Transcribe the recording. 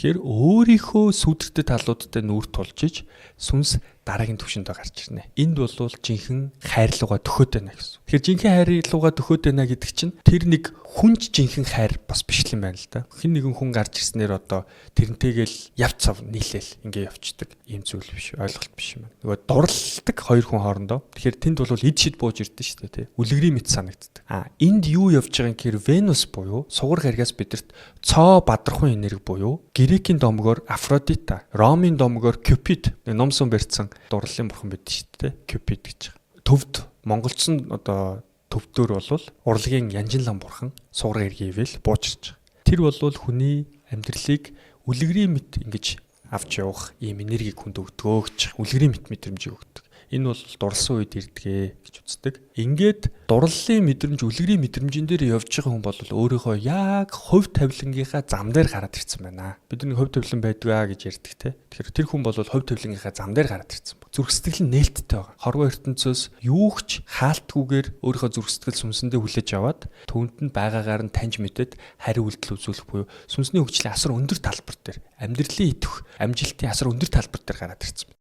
Тэгэхээр өөрийнхөө сүудэртэй талуудтай нүүр тулжиж сүнс дараагийн түвшиндээ гарч ирнэ. Энд бол жинхэнэ хайрлууга төхөөд байна гэсэн. Тэгэхээр жинхэнэ хайрлууга төхөөд байна гэдэг чинь тэр нэг хүнж жинхэнэ хайр бас биш юм байна л да. Хэн нэгэн хүн гарч ирснээр одоо тэрнтэйгэл явц цав нийлээл ингээ явцдаг ийм зүйл биш, ойлголт биш юм байна. Нөгөө дурлалдаг хоёр хүн хоорондоо. Тэгэхээр тэнд бол эд шид бууж ирдэ шүү дээ, тий. Үлгэрийн мэт санагддаг. Энд юу явж байгаа юм гэхээр Венус буюу сугар харьгаас бидэрт цоо бадрахын энерги буюу Грекийн домгоор Афродита, Ромын домгоор Кюпид, номсон барьсан дурлалын бурхан байдаг шүү дээ, Кюпид гэж. Төвд монголчсон одоо төвдөр бол урлагийн янжинлан бурхан сугар хэргийвэл буучирч байгаа. Тэр бол хүний амьдралыг үлгэрийн мэт ингэж авч явах ийм энергийг хүнд өгдөгөө гэж үлгэрийн мэт мэдрэмжийг өгдөг. Энэ бол дурлсан үед ирдгээ гэж үздэг. Ингээд дурлалын мэдрэмж, үлгэрийн мэдрэмжин дээр явж байгаа хүн бол өөрийнхөө яг хувь тавилангийнхаа зам дээр гараад ирсэн байна. Бид нэг хувь тавилан байдгаа гэж ярьдаг те. Тэгэхээр тэр хүн бол хувь тавилангийнхаа зам дээр гараад ирсэн. Зүрх сэтгэл нь нээлттэй байгаа. Хорвоо ертөнцөөс юугч хаалтгүйгээр өөрийнхөө зүрх сэтгэл сүнсэндээ хүлээж аваад түүнд нь байгаагаар нь таньж мэдээд хариу үйлдэл үзүүлэх буюу сүнсний хөгжлийн асар өндөр талбар дээр амьдралын идэх амжилтын асар өндөр талбар дээр гараад ирсэн.